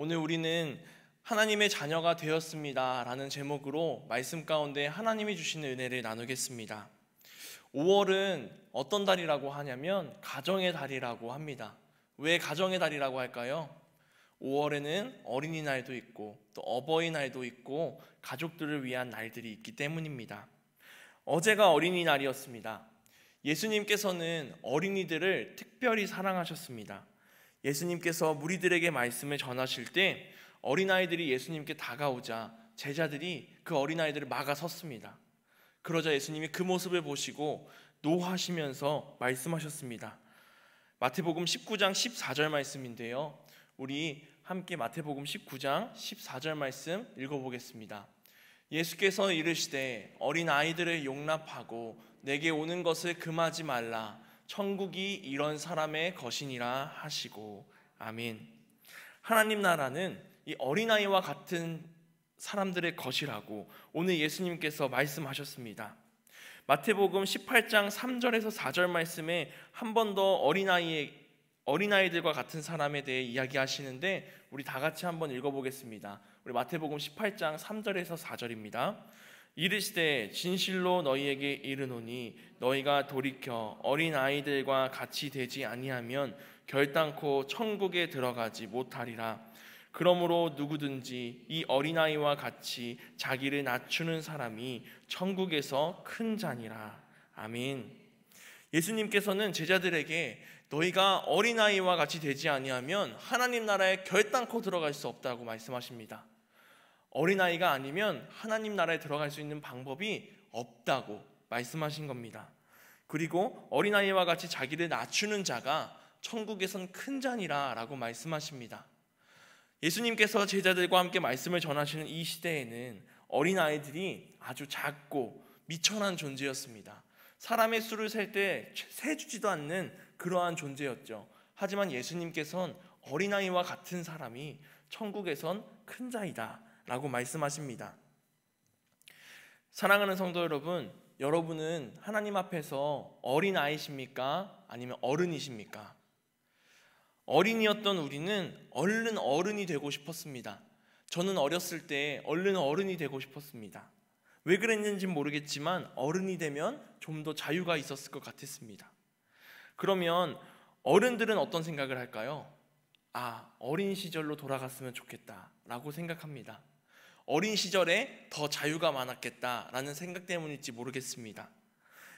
오늘 우리는 하나님의 자녀가 되었습니다 라는 제목으로 말씀 가운데 하나님이 주시는 은혜를 나누겠습니다. 5월은 어떤 달이라고 하냐면 가정의 달이라고 합니다. 왜 가정의 달이라고 할까요? 5월에는 어린이날도 있고 또 어버이날도 있고 가족들을 위한 날들이 있기 때문입니다. 어제가 어린이날이었습니다. 예수님께서는 어린이들을 특별히 사랑하셨습니다. 예수님께서 무리들에게 말씀을 전하실 때 어린아이들이 예수님께 다가오자 제자들이 그 어린아이들을 막아섰습니다. 그러자 예수님이 그 모습을 보시고 노하시면서 말씀하셨습니다. 마태복음 19장 14절 말씀인데요, 우리 함께 마태복음 19장 14절 말씀 읽어보겠습니다. 예수께서 이르시되 어린아이들을 용납하고 내게 오는 것을 금하지 말라. 천국이 이런 사람의 것이니라 하시고. 아멘. 하나님 나라는 이 어린아이와 같은 사람들의 것이라고 오늘 예수님께서 말씀하셨습니다. 마태복음 18장 3절에서 4절 말씀에 한 번 더 어린아이들과 같은 사람에 대해 이야기하시는데 우리 다 같이 한번 읽어보겠습니다. 우리 마태복음 18장 3절에서 4절입니다. 이르시되 진실로 너희에게 이르노니 너희가 돌이켜 어린아이들과 같이 되지 아니하면 결단코 천국에 들어가지 못하리라. 그러므로 누구든지 이 어린아이와 같이 자기를 낮추는 사람이 천국에서 큰 자니라. 아멘. 예수님께서는 제자들에게 너희가 어린아이와 같이 되지 아니하면 하나님 나라에 결단코 들어갈 수 없다고 말씀하십니다. 어린아이가 아니면 하나님 나라에 들어갈 수 있는 방법이 없다고 말씀하신 겁니다. 그리고 어린아이와 같이 자기를 낮추는 자가 천국에선 큰 자니라 라고 말씀하십니다. 예수님께서 제자들과 함께 말씀을 전하시는 이 시대에는 어린아이들이 아주 작고 미천한 존재였습니다. 사람의 수를 셀 때 세주지도 않는 그러한 존재였죠. 하지만 예수님께서는 어린아이와 같은 사람이 천국에선 큰 자이다 라고 말씀하십니다. 사랑하는 성도 여러분, 여러분은 하나님 앞에서 어린아이십니까? 아니면 어른이십니까? 어린이였던 우리는 얼른 어른이 되고 싶었습니다. 저는 어렸을 때 얼른 어른이 되고 싶었습니다. 왜 그랬는지는 모르겠지만 어른이 되면 좀 더 자유가 있었을 것 같았습니다. 그러면 어른들은 어떤 생각을 할까요? 어린 시절로 돌아갔으면 좋겠다라고 생각합니다. 어린 시절에 더 자유가 많았겠다라는 생각 때문일지 모르겠습니다.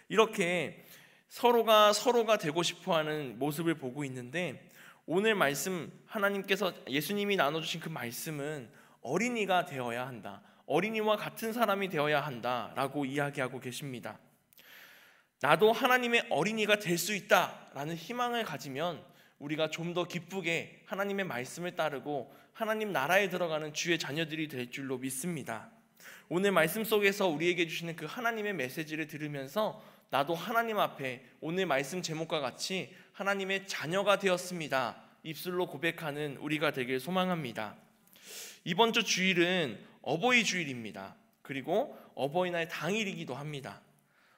이렇게 서로가 되고 싶어하는 모습을 보고 있는데 오늘 말씀 하나님께서 예수님이 나눠주신 그 말씀은 어린이가 되어야 한다, 어린이와 같은 사람이 되어야 한다라고 이야기하고 계십니다. 나도 하나님의 어린이가 될 수 있다라는 희망을 가지면 우리가 좀 더 기쁘게 하나님의 말씀을 따르고 하나님 나라에 들어가는 주의 자녀들이 될 줄로 믿습니다. 오늘 말씀 속에서 우리에게 주시는 그 하나님의 메시지를 들으면서 나도 하나님 앞에 오늘 말씀 제목과 같이 하나님의 자녀가 되었습니다 입술로 고백하는 우리가 되길 소망합니다. 이번 주 주일은 어버이 주일입니다. 그리고 어버이날 당일이기도 합니다.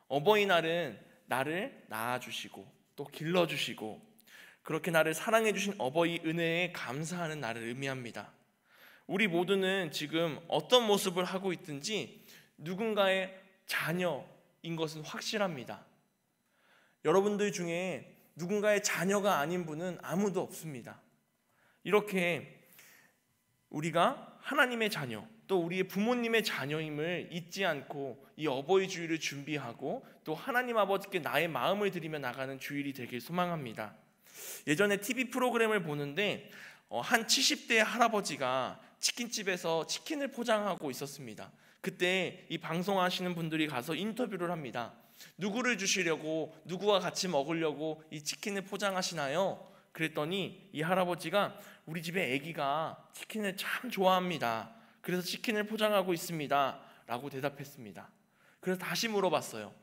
어버이날은 나를 낳아주시고 또 길러주시고 그렇게 나를 사랑해주신 어버이 은혜에 감사하는 날을 의미합니다. 우리 모두는 지금 어떤 모습을 하고 있든지 누군가의 자녀인 것은 확실합니다. 여러분들 중에 누군가의 자녀가 아닌 분은 아무도 없습니다. 이렇게 우리가 하나님의 자녀, 또 우리의 부모님의 자녀임을 잊지 않고 이 어버이 주일을 준비하고 또 하나님 아버지께 나의 마음을 드리며 나가는 주일이 되길 소망합니다. 예전에 TV 프로그램을 보는데 한 70대 할아버지가 치킨집에서 치킨을 포장하고 있었습니다. 그때 이 방송하시는 분들이 가서 인터뷰를 합니다. 누구를 주시려고, 누구와 같이 먹으려고 이 치킨을 포장하시나요? 그랬더니 이 할아버지가 우리 집에 아기가 치킨을 참 좋아합니다. 그래서 치킨을 포장하고 있습니다 라고 대답했습니다. 그래서 다시 물어봤어요.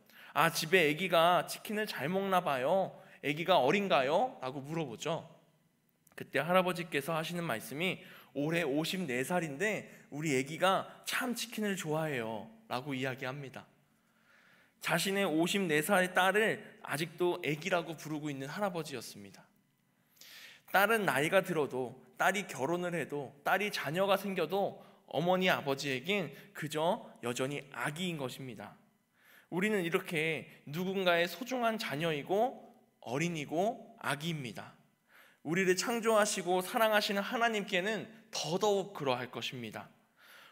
집에 아기가 치킨을 잘 먹나 봐요. 아기가 어린가요? 라고 물어보죠. 그때 할아버지께서 하시는 말씀이 올해 54살인데 우리 아기가 참 치킨을 좋아해요 라고 이야기합니다. 자신의 54살 딸을 아직도 아기라고 부르고 있는 할아버지였습니다. 딸은 나이가 들어도 딸이 결혼을 해도 딸이 자녀가 생겨도 어머니 아버지에겐 그저 여전히 아기인 것입니다. 우리는 이렇게 누군가의 소중한 자녀이고 어린이고 아기입니다. 우리를 창조하시고 사랑하시는 하나님께는 더더욱 그러할 것입니다.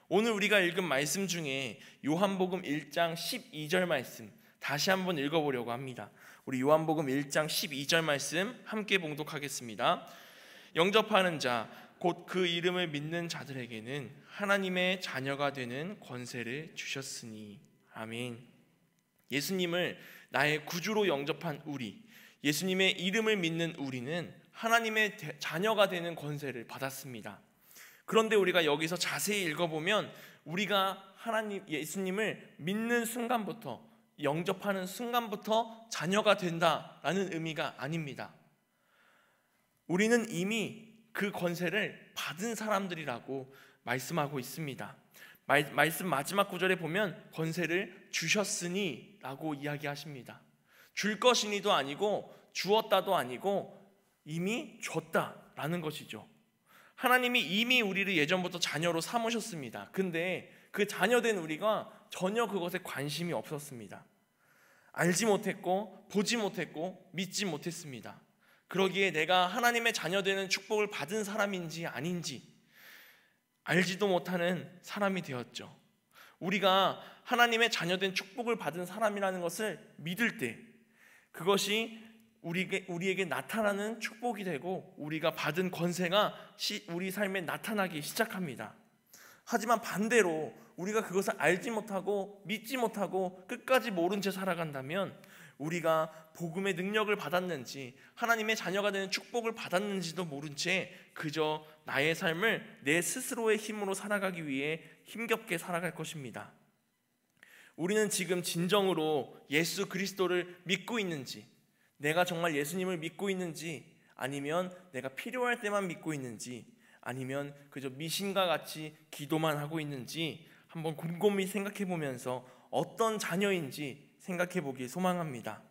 오늘 우리가 읽은 말씀 중에 요한복음 1장 12절 말씀 다시 한번 읽어보려고 합니다. 우리 요한복음 1장 12절 말씀 함께 봉독하겠습니다. 영접하는 자 곧 그 이름을 믿는 자들에게는 하나님의 자녀가 되는 권세를 주셨으니. 아멘. 예수님을 나의 구주로 영접한 우리, 예수님의 이름을 믿는 우리는 하나님의 자녀가 되는 권세를 받았습니다. 그런데 우리가 여기서 자세히 읽어보면 우리가 예수님을 믿는 순간부터, 영접하는 순간부터 자녀가 된다라는 의미가 아닙니다. 우리는 이미 그 권세를 받은 사람들이라고 말씀하고 있습니다. 말씀 마지막 구절에 보면 권세를 주셨으니 라고 이야기하십니다. 줄 것이니도 아니고 주었다도 아니고 이미 줬다라는 것이죠. 하나님이 이미 우리를 예전부터 자녀로 삼으셨습니다. 근데 그 자녀된 우리가 전혀 그것에 관심이 없었습니다. 알지 못했고 보지 못했고 믿지 못했습니다. 그러기에 내가 하나님의 자녀되는 축복을 받은 사람인지 아닌지 알지도 못하는 사람이 되었죠. 우리가 하나님의 자녀된 축복을 받은 사람이라는 것을 믿을 때 그것이 우리에게 나타나는 축복이 되고 우리가 받은 권세가 우리 삶에 나타나기 시작합니다. 하지만 반대로 우리가 그것을 알지 못하고 믿지 못하고 끝까지 모른 채 살아간다면 우리가 복음의 능력을 받았는지 하나님의 자녀가 되는 축복을 받았는지도 모른 채 그저 나의 삶을 내 스스로의 힘으로 살아가기 위해 힘겹게 살아갈 것입니다. 우리는 지금 진정으로 예수 그리스도를 믿고 있는지, 내가 정말 예수님을 믿고 있는지, 아니면 내가 필요할 때만 믿고 있는지, 아니면 그저 미신과 같이 기도만 하고 있는지 한번 곰곰이 생각해 보면서 어떤 자녀인지 생각해 보기 소망합니다.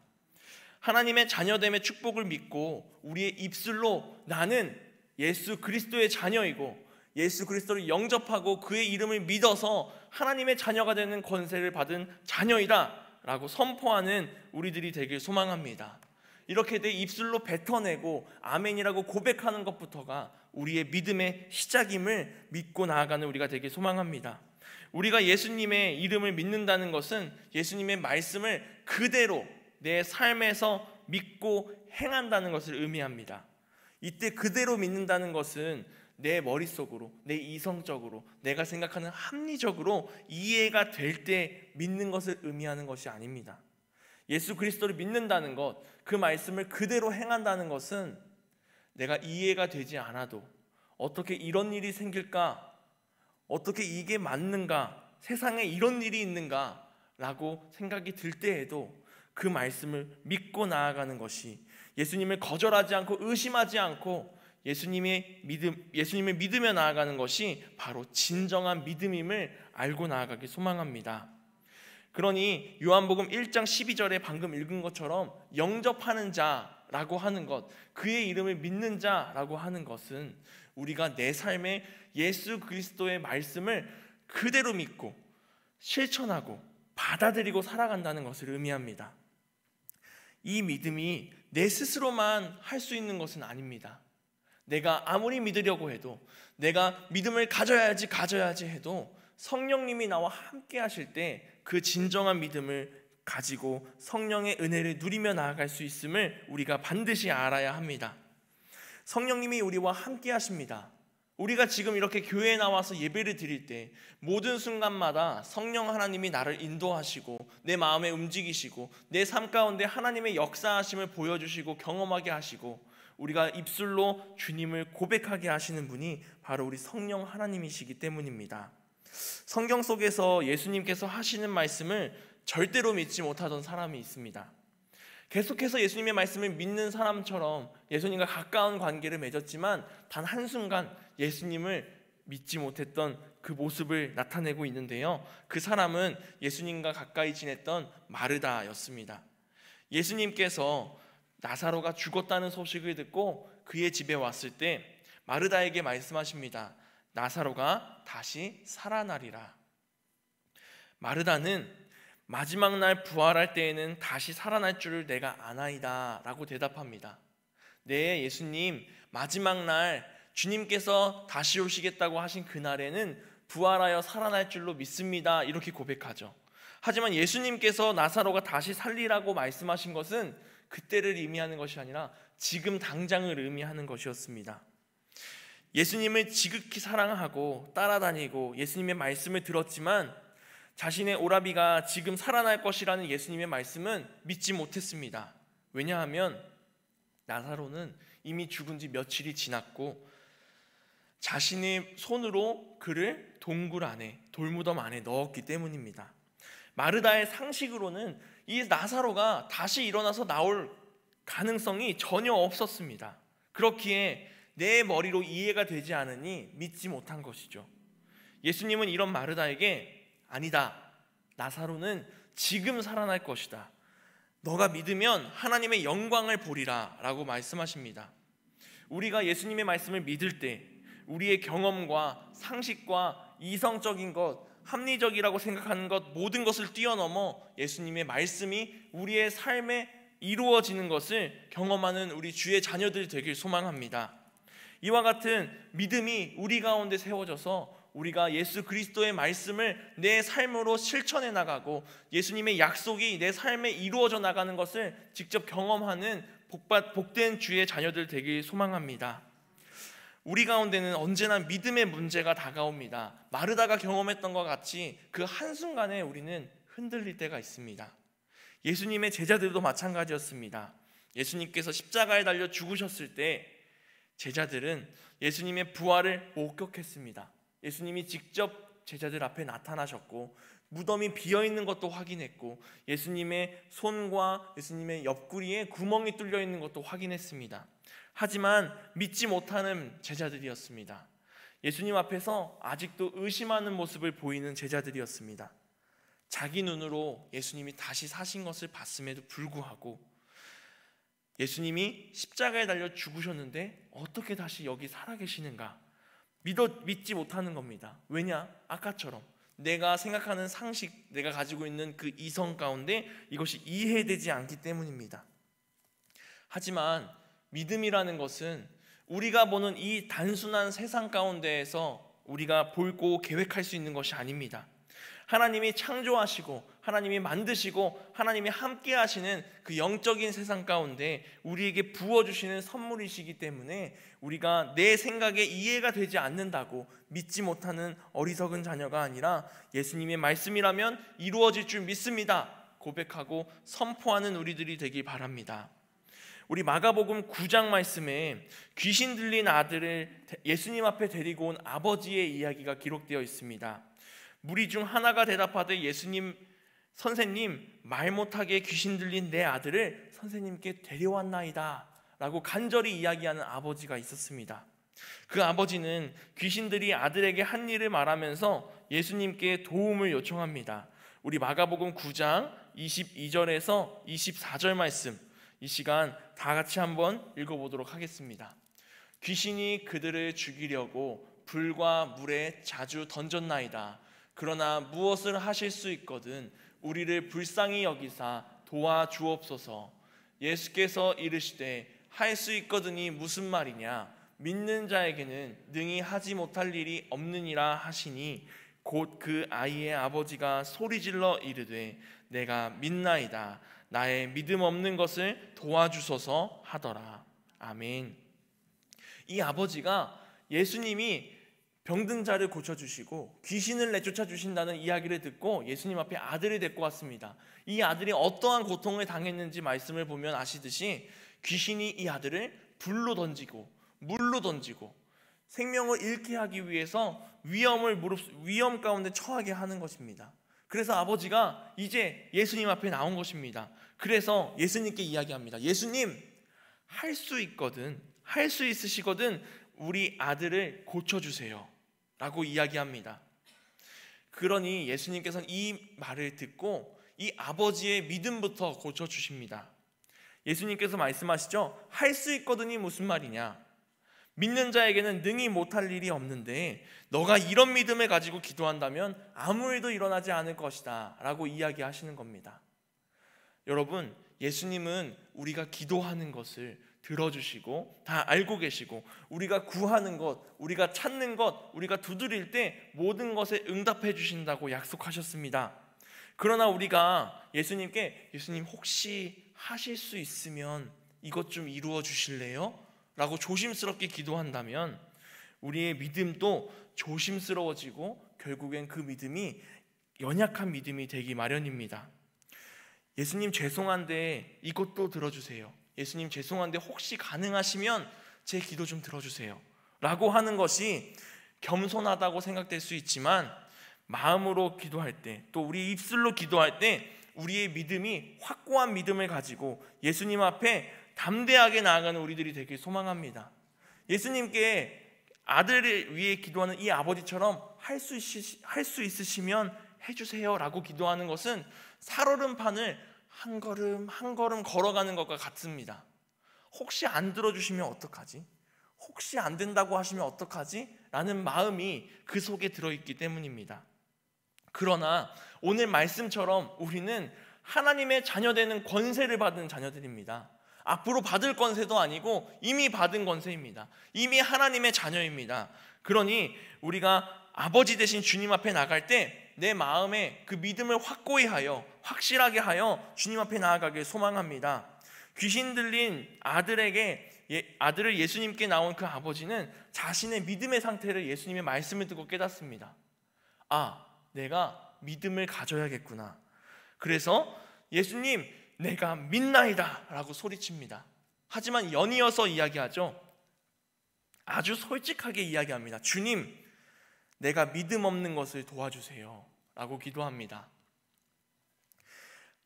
하나님의 자녀됨의 축복을 믿고 우리의 입술로 나는 예수 그리스도의 자녀이고 예수 그리스도를 영접하고 그의 이름을 믿어서 하나님의 자녀가 되는 권세를 받은 자녀이다 라고 선포하는 우리들이 되길 소망합니다. 이렇게 내 입술로 뱉어내고 아멘이라고 고백하는 것부터가 우리의 믿음의 시작임을 믿고 나아가는 우리가 되길 소망합니다. 우리가 예수님의 이름을 믿는다는 것은 예수님의 말씀을 그대로 내 삶에서 믿고 행한다는 것을 의미합니다. 이때 그대로 믿는다는 것은 내 머릿속으로, 내 이성적으로, 내가 생각하는 합리적으로 이해가 될 때 믿는 것을 의미하는 것이 아닙니다. 예수 그리스도를 믿는다는 것, 그 말씀을 그대로 행한다는 것은 내가 이해가 되지 않아도 어떻게 이런 일이 생길까? 어떻게 이게 맞는가? 세상에 이런 일이 있는가? 라고 생각이 들 때에도 그 말씀을 믿고 나아가는 것이, 예수님을 거절하지 않고 의심하지 않고 예수님을 믿으며 나아가는 것이 바로 진정한 믿음임을 알고 나아가기 소망합니다. 그러니 요한복음 1장 12절에 방금 읽은 것처럼 영접하는 자라고 하는 것, 그의 이름을 믿는 자라고 하는 것은 우리가 내 삶에 예수 그리스도의 말씀을 그대로 믿고 실천하고 받아들이고 살아간다는 것을 의미합니다. 이 믿음이 내 스스로만 할 수 있는 것은 아닙니다. 내가 아무리 믿으려고 해도, 내가 믿음을 가져야지 해도 성령님이 나와 함께 하실 때 그 진정한 믿음을 가지고 성령의 은혜를 누리며 나아갈 수 있음을 우리가 반드시 알아야 합니다. 성령님이 우리와 함께 하십니다. 우리가 지금 이렇게 교회에 나와서 예배를 드릴 때 모든 순간마다 성령 하나님이 나를 인도하시고 내 마음에 움직이시고 내 삶 가운데 하나님의 역사하심을 보여주시고 경험하게 하시고 우리가 입술로 주님을 고백하게 하시는 분이 바로 우리 성령 하나님이시기 때문입니다. 성경 속에서 예수님께서 하시는 말씀을 절대로 믿지 못하던 사람이 있습니다. 계속해서 예수님의 말씀을 믿는 사람처럼 예수님과 가까운 관계를 맺었지만 단 한순간 예수님을 믿지 못했던 그 모습을 나타내고 있는데요, 그 사람은 예수님과 가까이 지냈던 마르다였습니다. 예수님께서 나사로가 죽었다는 소식을 듣고 그의 집에 왔을 때 마르다에게 말씀하십니다. 나사로가 다시 살아나리라. 마르다는 마지막 날 부활할 때에는 다시 살아날 줄을 내가 아나이다 라고 대답합니다. 네, 예수님, 마지막 날 주님께서 다시 오시겠다고 하신 그날에는 부활하여 살아날 줄로 믿습니다, 이렇게 고백하죠. 하지만 예수님께서 나사로가 다시 살리라고 말씀하신 것은 그때를 의미하는 것이 아니라 지금 당장을 의미하는 것이었습니다. 예수님을 지극히 사랑하고 따라다니고 예수님의 말씀을 들었지만 자신의 오라비가 지금 살아날 것이라는 예수님의 말씀은 믿지 못했습니다. 왜냐하면 나사로는 이미 죽은 지 며칠이 지났고 자신의 손으로 그를 동굴 안에, 돌무덤 안에 넣었기 때문입니다. 마르다의 상식으로는 이 나사로가 다시 일어나서 나올 가능성이 전혀 없었습니다. 그렇기에 내 머리로 이해가 되지 않으니 믿지 못한 것이죠. 예수님은 이런 마르다에게 아니다, 나사로는 지금 살아날 것이다, 너가 믿으면 하나님의 영광을 보리라 라고 말씀하십니다. 우리가 예수님의 말씀을 믿을 때 우리의 경험과 상식과 이성적인 것, 합리적이라고 생각하는 것, 모든 것을 뛰어넘어 예수님의 말씀이 우리의 삶에 이루어지는 것을 경험하는 우리 주의 자녀들이 되길 소망합니다. 이와 같은 믿음이 우리 가운데 세워져서 우리가 예수 그리스도의 말씀을 내 삶으로 실천해 나가고 예수님의 약속이 내 삶에 이루어져 나가는 것을 직접 경험하는 복된 주의 자녀들 되길 소망합니다. 우리 가운데는 언제나 믿음의 문제가 다가옵니다. 마르다가 경험했던 것 같이 그 한순간에 우리는 흔들릴 때가 있습니다. 예수님의 제자들도 마찬가지였습니다. 예수님께서 십자가에 달려 죽으셨을 때 제자들은 예수님의 부활을 목격했습니다. 예수님이 직접 제자들 앞에 나타나셨고 무덤이 비어있는 것도 확인했고 예수님의 손과 예수님의 옆구리에 구멍이 뚫려 있는 것도 확인했습니다. 하지만 믿지 못하는 제자들이었습니다. 예수님 앞에서 아직도 의심하는 모습을 보이는 제자들이었습니다. 자기 눈으로 예수님이 다시 사신 것을 봤음에도 불구하고 예수님이 십자가에 달려 죽으셨는데 어떻게 다시 여기 살아계시는가 믿지 못하는 겁니다. 왜냐? 아까처럼 내가 생각하는 상식, 내가 가지고 있는 그 이성 가운데 이것이 이해되지 않기 때문입니다. 하지만 믿음이라는 것은 우리가 보는 이 단순한 세상 가운데에서 우리가 보고 계획할 수 있는 것이 아닙니다. 하나님이 창조하시고 하나님이 만드시고 하나님이 함께 하시는 그 영적인 세상 가운데 우리에게 부어주시는 선물이시기 때문에 우리가 내 생각에 이해가 되지 않는다고 믿지 못하는 어리석은 자녀가 아니라 예수님의 말씀이라면 이루어질 줄 믿습니다 고백하고 선포하는 우리들이 되길 바랍니다. 우리 마가복음 9장 말씀에 귀신 들린 아들을 예수님 앞에 데리고 온 아버지의 이야기가 기록되어 있습니다. 무리 중 하나가 대답하되 예수님, 선생님, 말 못하게 귀신 들린 내 아들을 선생님께 데려왔나이다 라고 간절히 이야기하는 아버지가 있었습니다. 그 아버지는 귀신들이 아들에게 한 일을 말하면서 예수님께 도움을 요청합니다. 우리 마가복음 9장 22절에서 24절 말씀, 이 시간 다 같이 한번 읽어보도록 하겠습니다. 귀신이 그들을 죽이려고 불과 물에 자주 던졌나이다. 그러나 무엇을 하실 수 있거든 우리를 불쌍히 여기사 도와주옵소서. 예수께서 이르시되 할 수 있거든이 무슨 말이냐? 믿는 자에게는 능히 하지 못할 일이 없느니라 하시니 곧 그 아이의 아버지가 소리질러 이르되 내가 믿나이다. 나의 믿음 없는 것을 도와주소서 하더라. 아멘. 이 아버지가 예수님이 병든 자를 고쳐주시고 귀신을 내쫓아 주신다는 이야기를 듣고 예수님 앞에 아들을 데리고 왔습니다. 이 아들이 어떠한 고통을 당했는지 말씀을 보면 아시듯이 귀신이 이 아들을 불로 던지고 물로 던지고 생명을 잃게 하기 위해서 위험 가운데 처하게 하는 것입니다. 그래서 아버지가 이제 예수님 앞에 나온 것입니다. 그래서 예수님께 이야기합니다. 예수님, 할 수 있거든, 할 수 있으시거든 우리 아들을 고쳐주세요 라고 이야기합니다. 그러니 예수님께서는 이 말을 듣고 이 아버지의 믿음부터 고쳐주십니다. 예수님께서 말씀하시죠. 할 수 있거든이 무슨 말이냐? 믿는 자에게는 능히 못할 일이 없는데 너가 이런 믿음을 가지고 기도한다면 아무 일도 일어나지 않을 것이다 라고 이야기하시는 겁니다. 여러분, 예수님은 우리가 기도하는 것을 들어주시고 다 알고 계시고, 우리가 구하는 것, 우리가 찾는 것, 우리가 두드릴 때 모든 것에 응답해 주신다고 약속하셨습니다. 그러나 우리가 예수님께 예수님 혹시 하실 수 있으면 이것 좀 이루어 주실래요? 라고 조심스럽게 기도한다면 우리의 믿음도 조심스러워지고 결국엔 그 믿음이 연약한 믿음이 되기 마련입니다. 예수님 죄송한데 이것도 들어주세요. 예수님 죄송한데 혹시 가능하시면 제 기도 좀 들어주세요 라고 하는 것이 겸손하다고 생각될 수 있지만, 마음으로 기도할 때, 또 우리 입술로 기도할 때 우리의 믿음이 확고한 믿음을 가지고 예수님 앞에 담대하게 나아가는 우리들이 되길 소망합니다. 예수님께 아들을 위해 기도하는 이 아버지처럼 할 수 있으시면 해주세요 라고 기도하는 것은 살얼음판을 한 걸음 한 걸음 걸어가는 것과 같습니다. 혹시 안 들어주시면 어떡하지? 혹시 안 된다고 하시면 어떡하지? 라는 마음이 그 속에 들어있기 때문입니다. 그러나 오늘 말씀처럼 우리는 하나님의 자녀되는 권세를 받은 자녀들입니다. 앞으로 받을 권세도 아니고 이미 받은 권세입니다. 이미 하나님의 자녀입니다. 그러니 우리가 아버지 되신 주님 앞에 나갈 때 내 마음에 그 믿음을 확고히 하여, 확실하게 하여 주님 앞에 나아가길 소망합니다. 귀신 들린 아들을 예수님께 나온 그 아버지는 자신의 믿음의 상태를 예수님의 말씀을 듣고 깨닫습니다. 아, 내가 믿음을 가져야겠구나. 그래서 예수님, 내가 믿나이다 라고 소리칩니다. 하지만 연이어서 이야기하죠. 아주 솔직하게 이야기합니다. 주님, 내가 믿음 없는 것을 도와주세요 라고 기도합니다.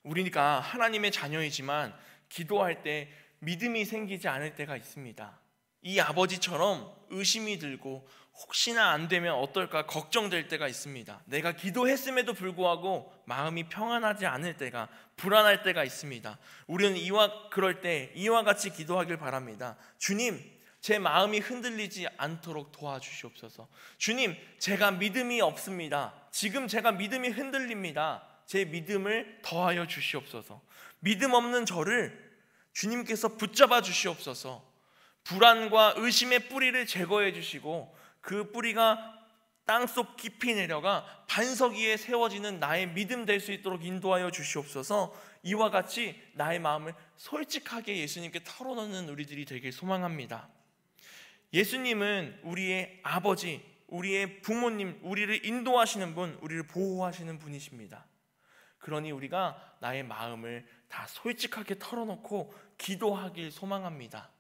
우리가 하나님의 자녀이지만 기도할 때 믿음이 생기지 않을 때가 있습니다. 이 아버지처럼 의심이 들고 혹시나 안 되면 어떨까 걱정될 때가 있습니다. 내가 기도했음에도 불구하고 마음이 평안하지 않을 때가, 불안할 때가 있습니다. 우리는 그럴 때 이와 같이 기도하길 바랍니다. 주님, 제 마음이 흔들리지 않도록 도와주시옵소서. 주님, 제가 믿음이 없습니다. 지금 제가 믿음이 흔들립니다. 제 믿음을 더하여 주시옵소서. 믿음 없는 저를 주님께서 붙잡아 주시옵소서. 불안과 의심의 뿌리를 제거해 주시고 그 뿌리가 땅속 깊이 내려가 반석 위에 세워지는 나의 믿음 될 수 있도록 인도하여 주시옵소서. 이와 같이 나의 마음을 솔직하게 예수님께 털어놓는 우리들이 되길 소망합니다. 예수님은 우리의 아버지, 우리의 부모님, 우리를 인도하시는 분, 우리를 보호하시는 분이십니다. 그러니 우리가 나의 마음을 다 솔직하게 털어놓고 기도하길 소망합니다.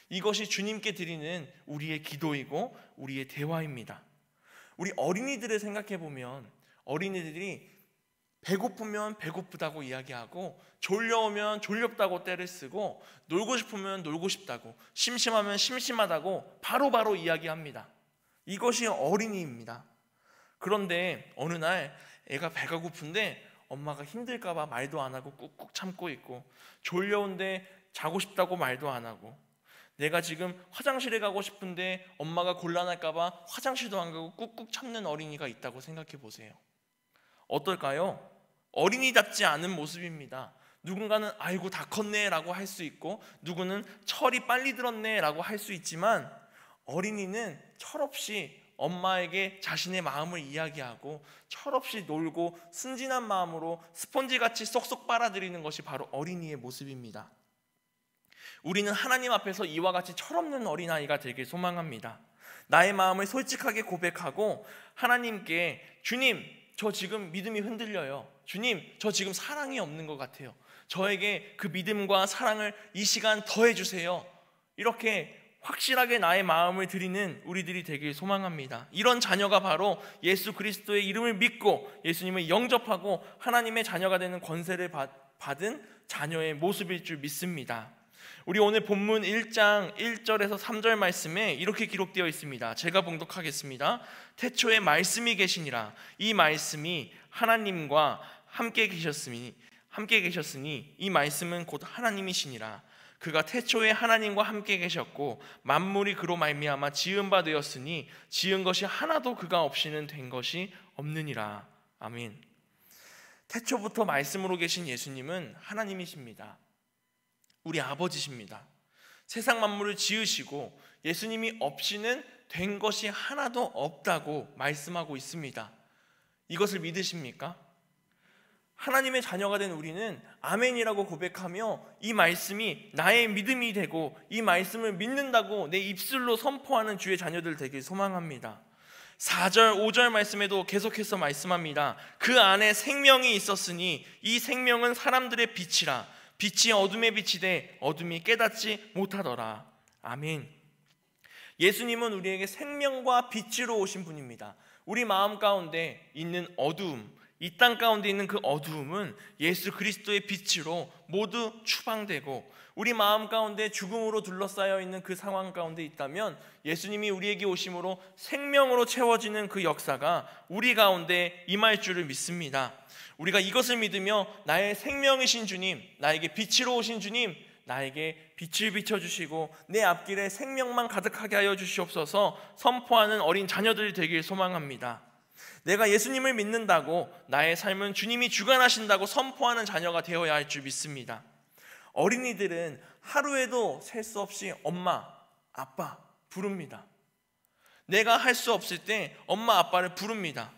이것이 주님께 드리는 우리의 기도이고 우리의 대화입니다. 우리 어린이들을 생각해 보면 어린이들이 배고프면 배고프다고 이야기하고, 졸려오면 졸렵다고 떼를 쓰고, 놀고 싶으면 놀고 싶다고, 심심하면 심심하다고 바로바로 이야기합니다. 이것이 어린이입니다. 그런데 어느 날 애가 배가 고픈데 엄마가 힘들까 봐 말도 안 하고 꾹꾹 참고 있고, 졸려온데 자고 싶다고 말도 안 하고, 내가 지금 화장실에 가고 싶은데 엄마가 곤란할까 봐 화장실도 안 가고 꾹꾹 참는 어린이가 있다고 생각해 보세요. 어떨까요? 어린이답지 않은 모습입니다. 누군가는 아이고 다 컸네 라고 할 수 있고, 누구는 철이 빨리 들었네 라고 할 수 있지만, 어린이는 철없이 엄마에게 자신의 마음을 이야기하고 철없이 놀고 순진한 마음으로 스펀지같이 쏙쏙 빨아들이는 것이 바로 어린이의 모습입니다. 우리는 하나님 앞에서 이와 같이 철없는 어린아이가 되길 소망합니다. 나의 마음을 솔직하게 고백하고 하나님께, 주님, 저 지금 믿음이 흔들려요. 주님, 저 지금 사랑이 없는 것 같아요. 저에게 그 믿음과 사랑을 이 시간 더해주세요. 이렇게 확실하게 나의 마음을 드리는 우리들이 되길 소망합니다. 이런 자녀가 바로 예수 그리스도의 이름을 믿고 예수님을 영접하고 하나님의 자녀가 되는 권세를 받은 자녀의 모습일 줄 믿습니다. 우리 오늘 본문 1장 1절에서 3절 말씀에 이렇게 기록되어 있습니다. 제가 봉독하겠습니다. 태초에 말씀이 계시니라. 이 말씀이 하나님과 함께 계셨으니 이 말씀은 곧 하나님이시니라. 그가 태초에 하나님과 함께 계셨고 만물이 그로 말미암아 지은 바 되었으니 지은 것이 하나도 그가 없이는 된 것이 없느니라. 아멘. 태초부터 말씀으로 계신 예수님은 하나님이십니다. 우리 아버지십니다. 세상 만물을 지으시고 예수님이 없이는 된 것이 하나도 없다고 말씀하고 있습니다. 이것을 믿으십니까? 하나님의 자녀가 된 우리는 아멘이라고 고백하며 이 말씀이 나의 믿음이 되고 이 말씀을 믿는다고 내 입술로 선포하는 주의 자녀들 되길 소망합니다. 4절, 5절 말씀에도 계속해서 말씀합니다. 그 안에 생명이 있었으니 이 생명은 사람들의 빛이라. 빛이 어둠에 비치되 어둠이 깨닫지 못하더라. 아멘. 예수님은 우리에게 생명과 빛으로 오신 분입니다. 우리 마음 가운데 있는 어두움, 이 땅 가운데 있는 그 어두움은 예수 그리스도의 빛으로 모두 추방되고, 우리 마음 가운데 죽음으로 둘러싸여 있는 그 상황 가운데 있다면 예수님이 우리에게 오심으로 생명으로 채워지는 그 역사가 우리 가운데 임할 줄을 믿습니다. 우리가 이것을 믿으며 나의 생명이신 주님, 나에게 빛으로 오신 주님, 나에게 빛을 비춰주시고 내 앞길에 생명만 가득하게 하여 주시옵소서 선포하는 어린 자녀들이 되길 소망합니다. 내가 예수님을 믿는다고 나의 삶은 주님이 주관하신다고 선포하는 자녀가 되어야 할 줄 믿습니다. 어린이들은 하루에도 셀 수 없이 엄마, 아빠 부릅니다. 내가 할 수 없을 때 엄마, 아빠를 부릅니다.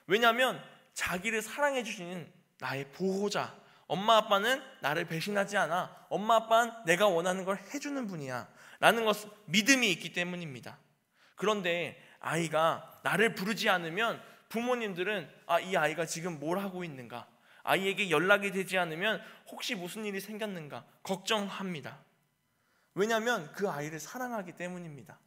왜냐하면 자기를 사랑해 주시는 나의 보호자, 엄마, 아빠는 나를 배신하지 않아. 엄마, 아빠는 내가 원하는 걸 해주는 분이야 라는 것은 믿음이 있기 때문입니다. 그런데 아이가 나를 부르지 않으면 부모님들은 이 아이가 지금 뭘 하고 있는가, 아이에게 연락이 되지 않으면 혹시 무슨 일이 생겼는가 걱정합니다. 왜냐하면 그 아이를 사랑하기 때문입니다.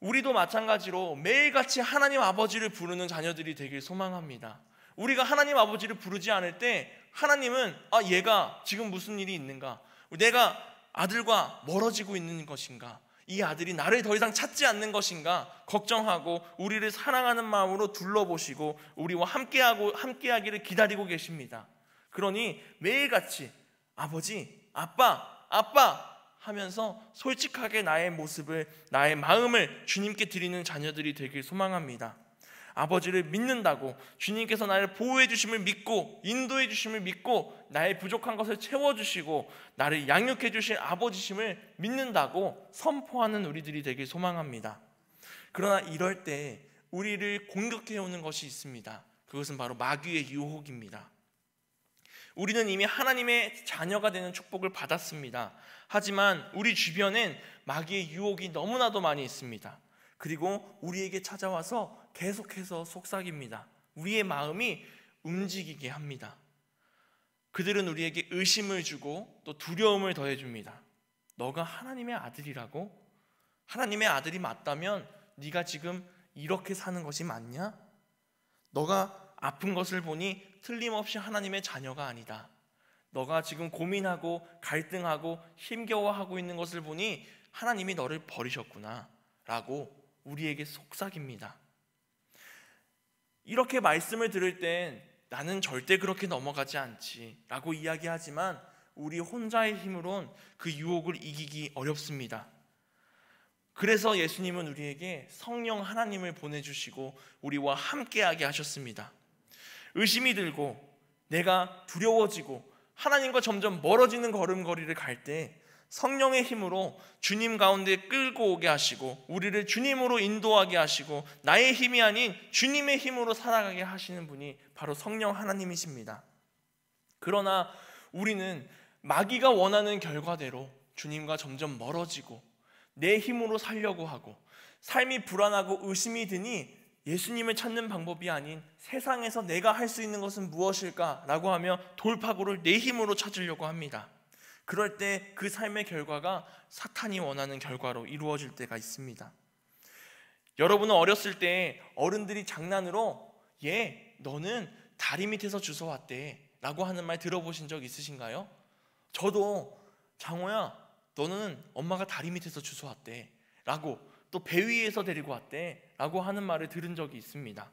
우리도 마찬가지로 매일같이 하나님 아버지를 부르는 자녀들이 되길 소망합니다. 우리가 하나님 아버지를 부르지 않을 때 하나님은 얘가 지금 무슨 일이 있는가, 내가 아들과 멀어지고 있는 것인가, 이 아들이 나를 더 이상 찾지 않는 것인가 걱정하고 우리를 사랑하는 마음으로 둘러보시고 우리와 함께하기를 기다리고 계십니다. 그러니 매일같이 아버지, 아빠 하면서 솔직하게 나의 모습을, 나의 마음을 주님께 드리는 자녀들이 되길 소망합니다. 아버지를 믿는다고, 주님께서 나를 보호해 주심을 믿고 인도해 주심을 믿고 나의 부족한 것을 채워주시고 나를 양육해 주실 아버지심을 믿는다고 선포하는 우리들이 되길 소망합니다. 그러나 이럴 때 우리를 공격해오는 것이 있습니다. 그것은 바로 마귀의 유혹입니다. 우리는 이미 하나님의 자녀가 되는 축복을 받았습니다. 하지만 우리 주변엔 마귀의 유혹이 너무나도 많이 있습니다. 그리고 우리에게 찾아와서 계속해서 속삭입니다. 우리의 마음이 움직이게 합니다. 그들은 우리에게 의심을 주고 또 두려움을 더해줍니다. 너가 하나님의 아들이라고? 하나님의 아들이 맞다면 네가 지금 이렇게 사는 것이 맞냐? 너가 아픈 것을 보니 틀림없이 하나님의 자녀가 아니다. 너가 지금 고민하고 갈등하고 힘겨워하고 있는 것을 보니 하나님이 너를 버리셨구나 라고 우리에게 속삭입니다. 이렇게 말씀을 들을 땐 나는 절대 그렇게 넘어가지 않지 라고 이야기하지만 우리 혼자의 힘으론 그 유혹을 이기기 어렵습니다. 그래서 예수님은 우리에게 성령 하나님을 보내주시고 우리와 함께하게 하셨습니다. 의심이 들고 내가 두려워지고 하나님과 점점 멀어지는 걸음걸이를 갈 때 성령의 힘으로 주님 가운데 끌고 오게 하시고 우리를 주님으로 인도하게 하시고 나의 힘이 아닌 주님의 힘으로 살아가게 하시는 분이 바로 성령 하나님이십니다. 그러나 우리는 마귀가 원하는 결과대로 주님과 점점 멀어지고 내 힘으로 살려고 하고 삶이 불안하고 의심이 드니 예수님을 찾는 방법이 아닌 세상에서 내가 할 수 있는 것은 무엇일까 라고 하며 돌파구를 내 힘으로 찾으려고 합니다. 그럴 때 그 삶의 결과가 사탄이 원하는 결과로 이루어질 때가 있습니다. 여러분은 어렸을 때 어른들이 장난으로 너는 다리 밑에서 주워왔대 라고 하는 말 들어보신 적 있으신가요? 저도 장호야 너는 엄마가 다리 밑에서 주워왔대 라고, 또 배 위에서 데리고 왔대 라고 하는 말을 들은 적이 있습니다.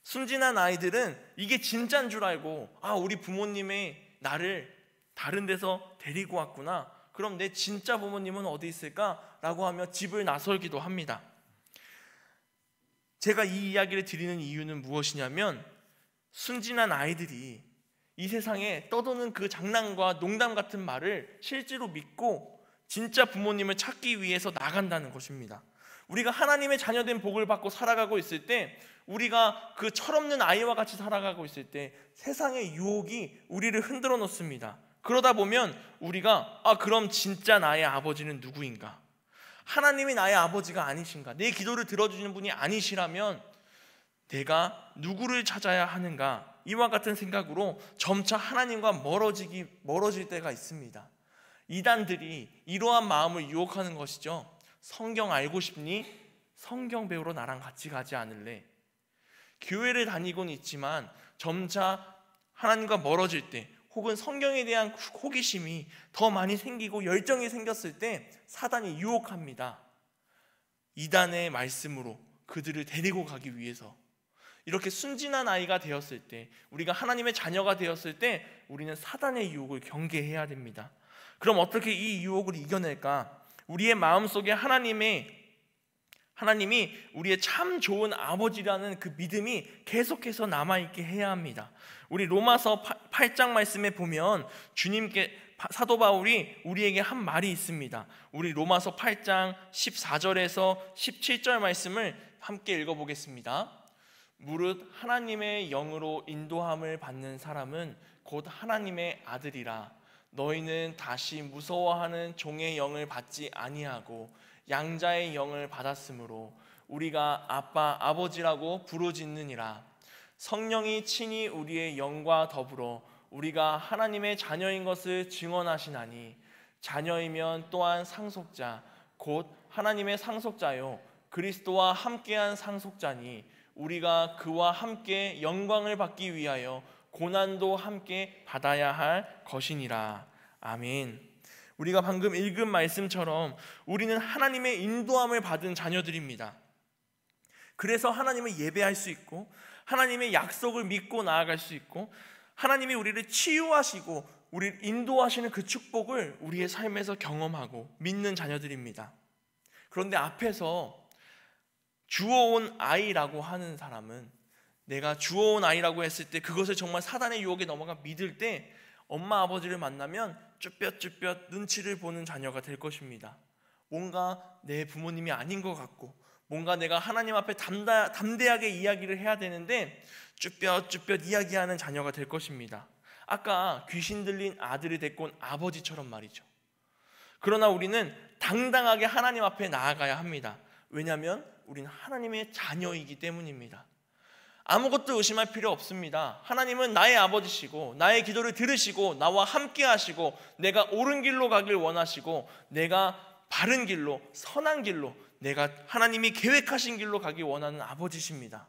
순진한 아이들은 이게 진짜인 줄 알고 우리 부모님이 나를 다른 데서 데리고 왔구나, 그럼 내 진짜 부모님은 어디 있을까라고 하며 집을 나설기도 합니다. 제가 이 이야기를 드리는 이유는 무엇이냐면, 순진한 아이들이 이 세상에 떠도는 그 장난과 농담 같은 말을 실제로 믿고 진짜 부모님을 찾기 위해서 나간다는 것입니다. 우리가 하나님의 자녀된 복을 받고 살아가고 있을 때, 우리가 그 철없는 아이와 같이 살아가고 있을 때 세상의 유혹이 우리를 흔들어 놓습니다. 그러다 보면 우리가 그럼 진짜 나의 아버지는 누구인가? 하나님이 나의 아버지가 아니신가? 내 기도를 들어주시는 분이 아니시라면 내가 누구를 찾아야 하는가? 이와 같은 생각으로 점차 하나님과 멀어질 때가 있습니다. 이단들이 이러한 마음을 유혹하는 것이죠. 성경 알고 싶니? 성경 배우러 나랑 같이 가지 않을래? 교회를 다니곤 있지만 점차 하나님과 멀어질 때, 혹은 성경에 대한 호기심이 더 많이 생기고 열정이 생겼을 때 사단이 유혹합니다. 이단의 말씀으로 그들을 데리고 가기 위해서. 이렇게 순진한 아이가 되었을 때, 우리가 하나님의 자녀가 되었을 때 우리는 사단의 유혹을 경계해야 됩니다. 그럼 어떻게 이 유혹을 이겨낼까? 우리의 마음속에 하나님이 우리의 참 좋은 아버지라는 그 믿음이 계속해서 남아있게 해야 합니다. 우리 로마서 8장 말씀에 보면 사도 바울이 우리에게 한 말이 있습니다. 우리 로마서 8장 14절에서 17절 말씀을 함께 읽어보겠습니다. 무릇 하나님의 영으로 인도함을 받는 사람은 곧 하나님의 아들이라. 너희는 다시 무서워하는 종의 영을 받지 아니하고 양자의 영을 받았으므로 우리가 아빠 아버지라고 부르짖느니라. 성령이 친히 우리의 영과 더불어 우리가 하나님의 자녀인 것을 증언하시나니, 자녀이면 또한 상속자 곧 하나님의 상속자요 그리스도와 함께한 상속자니, 우리가 그와 함께 영광을 받기 위하여 고난도 함께 받아야 할 것이니라. 아멘. 우리가 방금 읽은 말씀처럼 우리는 하나님의 인도함을 받은 자녀들입니다. 그래서 하나님을 예배할 수 있고, 하나님의 약속을 믿고 나아갈 수 있고, 하나님이 우리를 치유하시고 우리를 인도하시는 그 축복을 우리의 삶에서 경험하고 믿는 자녀들입니다. 그런데 앞에서 주워온 아이라고 하는 사람은, 내가 주워온 아이라고 했을 때 그것을 정말 사단의 유혹에 넘어가 믿을 때 엄마 아버지를 만나면 쭈뼛쭈뼛 눈치를 보는 자녀가 될 것입니다. 뭔가 내 부모님이 아닌 것 같고, 뭔가 내가 하나님 앞에 담대하게 이야기를 해야 되는데 쭈뼛쭈뼛 이야기하는 자녀가 될 것입니다. 아까 귀신 들린 아들이 데리고 온 아버지처럼 말이죠. 그러나 우리는 당당하게 하나님 앞에 나아가야 합니다. 왜냐하면 우리는 하나님의 자녀이기 때문입니다. 아무것도 의심할 필요 없습니다. 하나님은 나의 아버지시고 나의 기도를 들으시고 나와 함께 하시고 내가 옳은 길로 가길 원하시고 내가 바른 길로, 선한 길로, 내가 하나님이 계획하신 길로 가길 원하는 아버지십니다.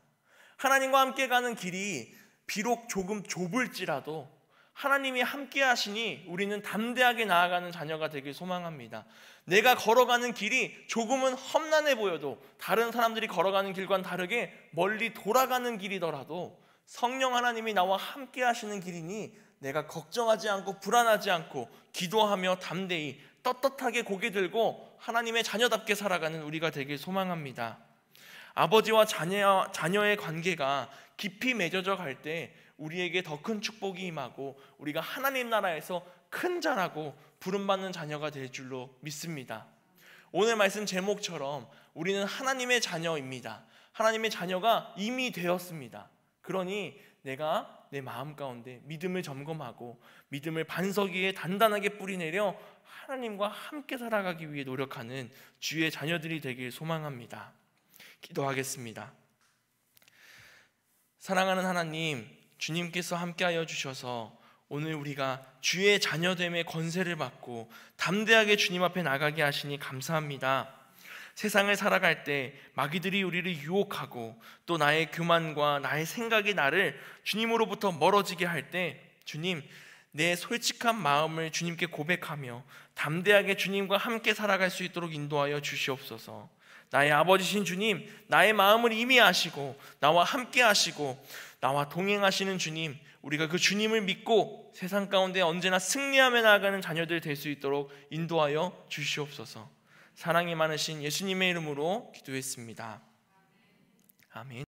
하나님과 함께 가는 길이 비록 조금 좁을지라도 하나님이 함께 하시니 우리는 담대하게 나아가는 자녀가 되길 소망합니다. 내가 걸어가는 길이 조금은 험난해 보여도, 다른 사람들이 걸어가는 길과는 다르게 멀리 돌아가는 길이더라도 성령 하나님이 나와 함께 하시는 길이니 내가 걱정하지 않고 불안하지 않고 기도하며 담대히 떳떳하게 고개 들고 하나님의 자녀답게 살아가는 우리가 되길 소망합니다. 아버지와 자녀의 관계가 깊이 맺어져 갈 때 우리에게 더 큰 축복이 임하고 우리가 하나님 나라에서 큰 자라고 부름받는 자녀가 될 줄로 믿습니다. 오늘 말씀 제목처럼 우리는 하나님의 자녀입니다. 하나님의 자녀가 이미 되었습니다. 그러니 내가 내 마음 가운데 믿음을 점검하고 믿음을 반석 위에 단단하게 뿌리내려 하나님과 함께 살아가기 위해 노력하는 주의 자녀들이 되길 소망합니다. 기도하겠습니다. 사랑하는 하나님, 주님께서 함께하여 주셔서 오늘 우리가 주의 자녀됨의 권세를 받고 담대하게 주님 앞에 나가게 하시니 감사합니다. 세상을 살아갈 때 마귀들이 우리를 유혹하고 또 나의 교만과 나의 생각이 나를 주님으로부터 멀어지게 할 때, 주님, 내 솔직한 마음을 주님께 고백하며 담대하게 주님과 함께 살아갈 수 있도록 인도하여 주시옵소서. 나의 아버지신 주님, 나의 마음을 이미 아시고 나와 함께 하시고 나와 동행하시는 주님, 우리가 그 주님을 믿고 세상 가운데 언제나 승리하며 나아가는 자녀들 될 수 있도록 인도하여 주시옵소서. 사랑이 많으신 예수님의 이름으로 기도했습니다. 아멘.